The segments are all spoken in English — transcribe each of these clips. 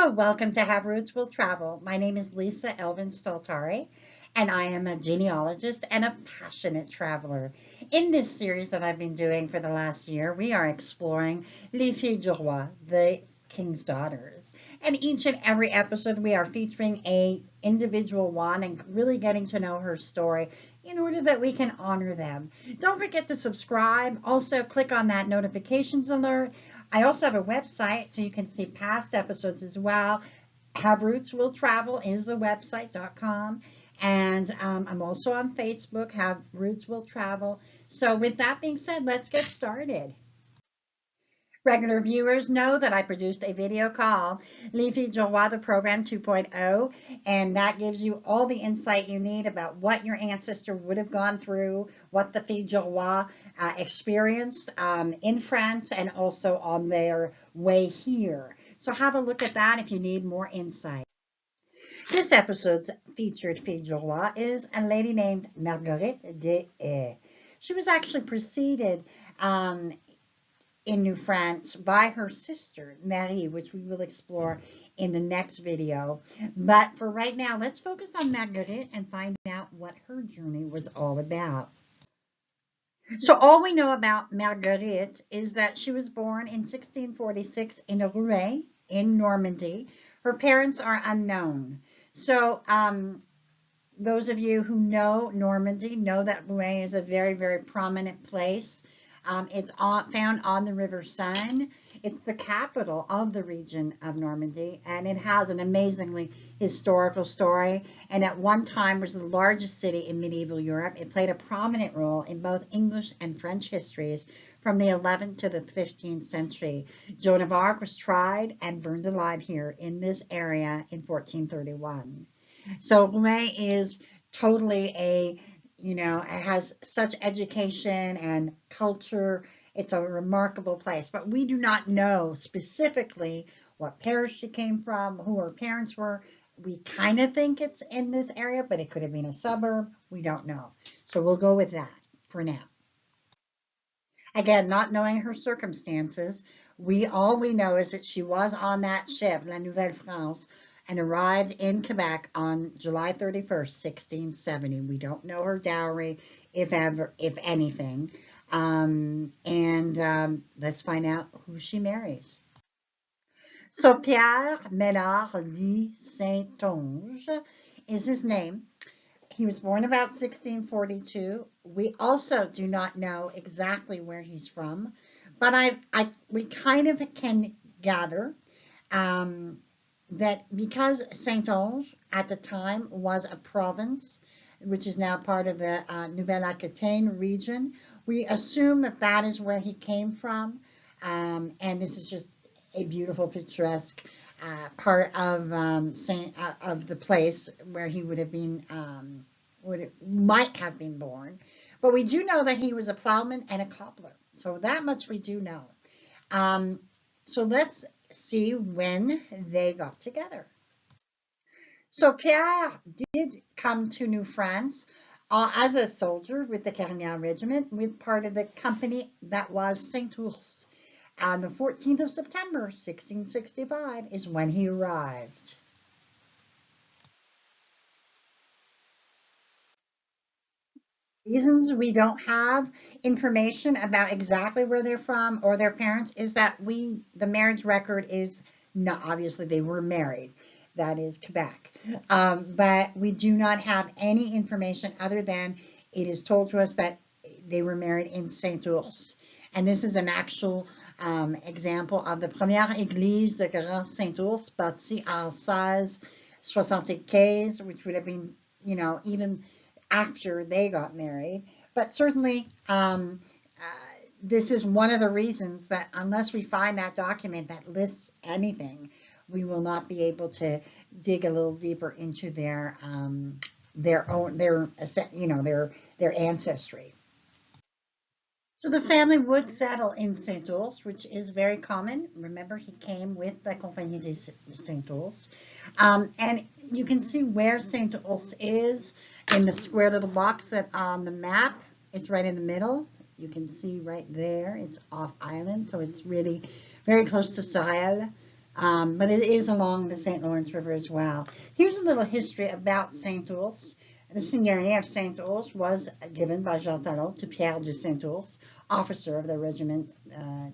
Hello, welcome to Have Roots Will Travel. My name is Lisa Elvin Stoltari, and I am a genealogist and a passionate traveler. In this series that I've been doing for the last year, we are exploring Les Filles du Roi, the King's Daughters. And each and every episode, we are featuring a individual one and really getting to know her story in order that we can honor them. Don't forget to subscribe. Also, click on that notifications alert. I also have a website so you can see past episodes as well. Have Roots Will Travel is the website.com. And I'm also on Facebook, Have Roots Will Travel. So with that being said, let's get started. Regular viewers know that I produced a video called Les Filles du Roi, the Program 2.0, and that gives you all the insight you need about what your ancestor would have gone through, what the Filles du Roi experienced in France and also on their way here. So have a look at that if you need more insight. This episode's featured Fille du Roi is a lady named Marguerite Deshayes. She was actually preceded in New France by her sister, Marie, which we will explore in the next video. But for right now, let's focus on Marguerite and find out what her journey was all about. So all we know about Marguerite is that she was born in 1646 in Rouen, in Normandy. Her parents are unknown. So those of you who know Normandy know that Rouen is a very, very prominent place. It's found on the River Seine. It's the capital of the region of Normandy, and it has an amazingly historical story. And at one time was the largest city in medieval Europe. It played a prominent role in both English and French histories from the 11th to the 15th century. Joan of Arc was tried and burned alive here in this area in 1431. So Rouen is totally it has such education and culture. It's a remarkable place, but we do not know specifically what parish she came from, who her parents were. We kind of think it's in this area, but it could have been a suburb. We don't know. So we'll go with that for now. Again, not knowing her circumstances, all we know is that she was on that ship, La Nouvelle France, and arrived in Quebec on July 31st, 1670. We don't know her dowry, if anything. Let's find out who she marries. So Pierre Ménard de Saintonge is his name. He was born about 1642. We also do not know exactly where he's from, but we kind of can gather that because Saintonge at the time was a province, which is now part of the Nouvelle-Aquitaine region, we assume that that is where he came from. And this is just a beautiful, picturesque part of the place where he would have been, might have been born. But we do know that he was a plowman and a cobbler. So that much we do know. So let's see when they got together. So Pierre did come to New France as a soldier with the Carignan Regiment, with part of the company that was Saint-Ours. On the 14th of September, 1665, is when he arrived. Reasons we don't have information about exactly where they're from or their parents is that the marriage record is not, obviously they were married. That is Quebec. But we do not have any information other than it is told to us that they were married in Saint-Ours. And this is an actual example of the première église de Grand Saint-Ours, bâtie en 1675, which would have been, even after they got married. But certainly, this is one of the reasons that unless we find that document that lists anything, we will not be able to dig a little deeper into their ancestry. So the family would settle in Saint-Ours, which is very common. Remember, he came with the Compagnie de Saint-Ours. And you can see where Saint-Ours is in the square little box that on the map. It's right in the middle. You can see right there. It's off island, so it's really very close to Sorel. but it is along the St. Lawrence River as well. Here's a little history about Saint-Ours. The seigneury of Saint-Ours was given by Jean Talon to Pierre de Saint-Ours, officer of the regiment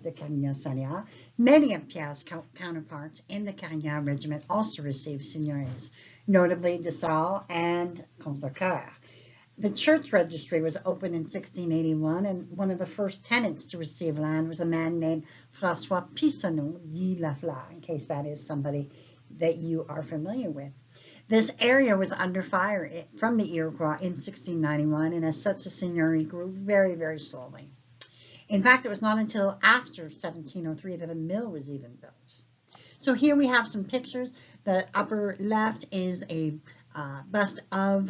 de Carignan-Salière. Many of Pierre's counterparts in the Carignan regiment also received seigneuries, notably Deshayes and Contrecoeur. The church registry was opened in 1681, and one of the first tenants to receive land was a man named François Pissonneau de Lafleur, in case that is somebody that you are familiar with. This area was under fire from the Iroquois in 1691, and as such, the seigneury grew very, very slowly. In fact, it was not until after 1703 that a mill was even built. So here we have some pictures. The upper left is a bust of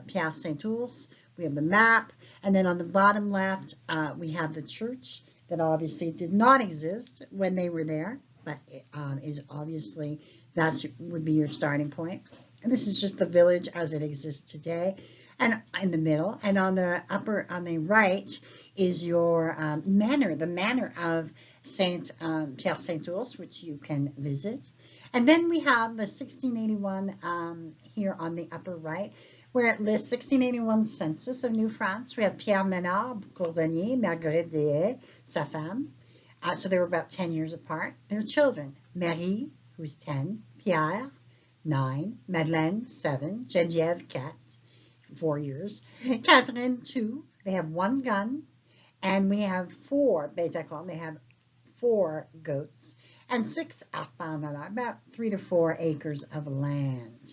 Pierre Saint-Ours. We have the map, and then on the bottom left, we have the church that obviously did not exist when they were there, but it is obviously that would be your starting point. And this is just the village as it exists today, and in the middle, and on the right is your manor, the manor of Pierre Saint-Ours, which you can visit. And then we have the 1681 here on the upper right, where it lists 1681 census of New France. We have Pierre Menard, Cordonnier, Marguerite Deshayes, sa femme. So they were about 10 years apart. Their children, Marie, who's 10, Pierre, 9, Madeleine, 7, Geneviève, 4 years, Catherine, 2. They have 1 gun, and we have 4 Betacon. They have 4 goats and 6 arpents, about 3 to 4 acres of land.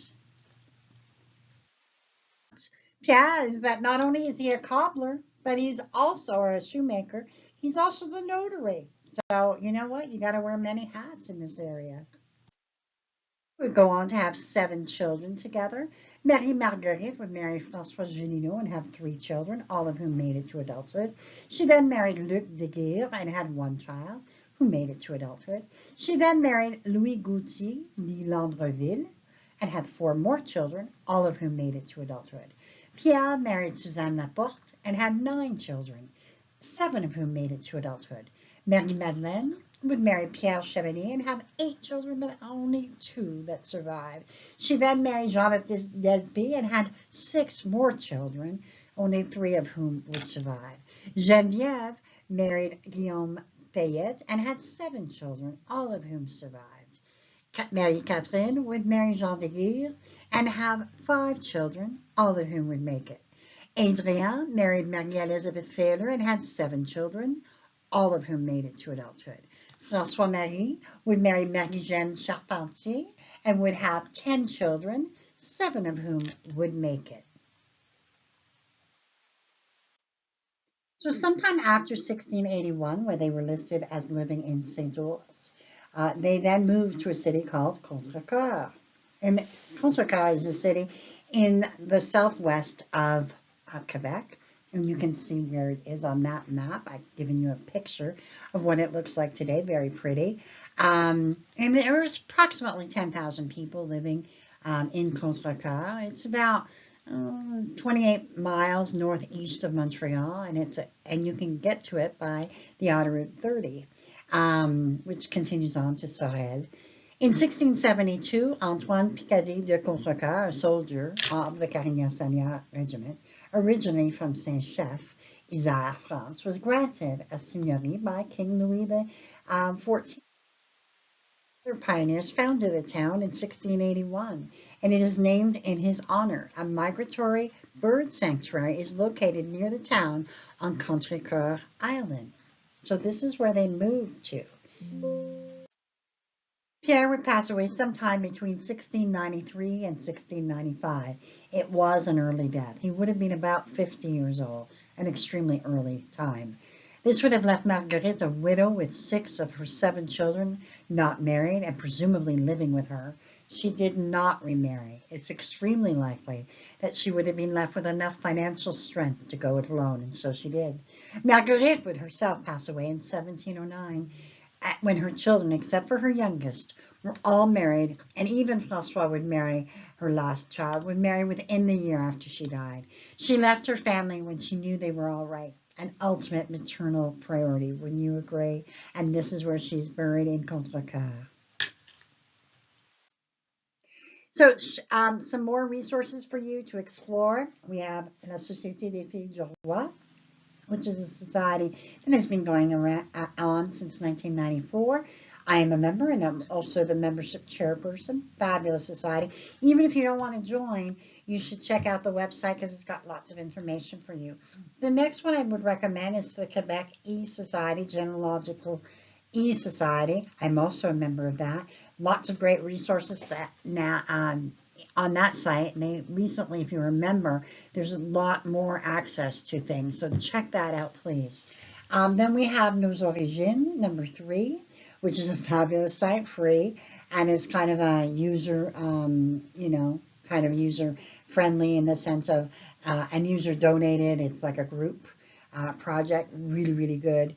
Pierre is that not only is he a cobbler, but he's also a shoemaker. He's also the notary. So you know what? You got to wear many hats in this area. Would go on to have 7 children together. Marie Marguerite would marry François Juninot and have 3 children, all of whom made it to adulthood. She then married Luc de Guire and had 1 child, who made it to adulthood. She then married Louis Gautier de Landreville and had 4 more children, all of whom made it to adulthood. Pierre married Suzanne Laporte and had 9 children, 7 of whom made it to adulthood. Marie-Madeleine would marry Pierre Chevalier and have 8 children, but only 2 that survived. She then married Jean-Baptiste Delpy and had 6 more children, only 3 of whom would survive. Geneviève married Guillaume Fayette and had 7 children, all of whom survived. Marie-Catherine would marry Jean de Guire and have 5 children, all of whom would make it. Adrien married Marie-Elizabeth Fayler and had 7 children, all of whom made it to adulthood. François-Marie would marry Marie-Jeanne Charpentier and would have 10 children, 7 of whom would make it. So sometime after 1681, where they were listed as living in Saint-Ours, they then moved to a city called Contrecoeur. And Contrecoeur is a city in the southwest of Quebec. And you can see where it is on that map. I've given you a picture of what it looks like today. Very pretty. And there's approximately 10,000 people living in Contrecoeur. It's about 28 miles northeast of Montreal, and you can get to it by the Autoroute 30, which continues on to Sorel. In 1672, Antoine Picardie de Contrecoeur, a soldier of the Carignan-Salière regiment, originally from Saint-Chef, Isère, France, was granted a seigneury by King Louis XIV. Other pioneers founded the town in 1681, and it is named in his honor. A migratory bird sanctuary is located near the town on Contrecoeur Island. So this is where they moved to. Pierre would pass away sometime between 1693 and 1695. It was an early death. He would have been about 50 years old, an extremely early time. This would have left Marguerite a widow with 6 of her 7 children not married and presumably living with her. She did not remarry. It's extremely likely that she would have been left with enough financial strength to go it alone, and so she did. Marguerite would herself pass away in 1709. When her children, except for her youngest, were all married, and even François would marry her last child, would marry within the year after she died. She left her family when she knew they were all right, an ultimate maternal priority, wouldn't you agree? And this is where she's buried in Contrecoeur. So, some more resources for you to explore. We have La Société des Filles du Roi, which is a society that has been going on since 1994. I am a member and I'm also the membership chairperson. Fabulous society. Even if you don't want to join, you should check out the website because it's got lots of information for you. The next one I would recommend is the Quebec E-Society, Genealogical E-Society. I'm also a member of that. Lots of great resources that now on that site. And they recently, if you remember, there's a lot more access to things. So check that out, please. Then we have Nos Origines, number 3, which is a fabulous site, free, and is kind of a user, kind of user friendly in the sense of, and user donated. It's like a group project, really, really good.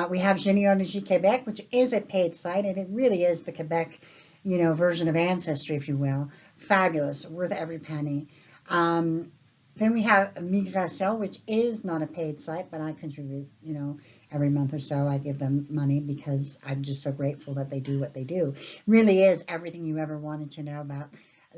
We have Généalogie Québec, which is a paid site, and it really is the Quebec, version of Ancestry, if you will. Fabulous, worth every penny. Then we have Migration, which is not a paid site, but I contribute, every month or so. I give them money because I'm just so grateful that they do what they do. Really is everything you ever wanted to know about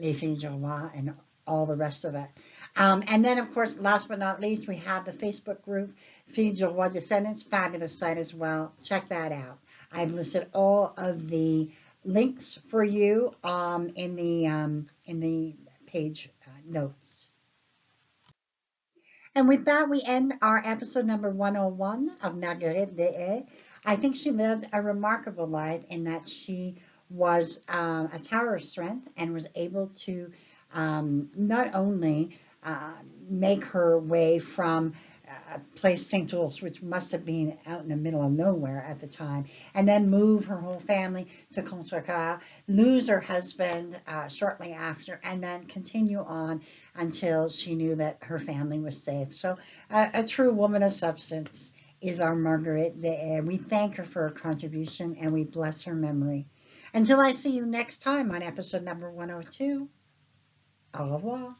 Les Filles du Roi and all the rest of it. And then, of course, last but not least, we have the Facebook group, Filles du Roi Descendants, fabulous site as well. Check that out. I've listed all of the links for you in the page notes. And with that, we end our episode number 101 of Marguerite Deshayes. I think she lived a remarkable life in that she was a tower of strength and was able to not only make her way from place St. Ours, which must have been out in the middle of nowhere at the time, and then move her whole family to Contrecoeur, lose her husband shortly after, and then continue on until she knew that her family was safe. So a true woman of substance is our Marguerite Deshayes. We thank her for her contribution and we bless her memory. Until I see you next time on episode number 102, au revoir.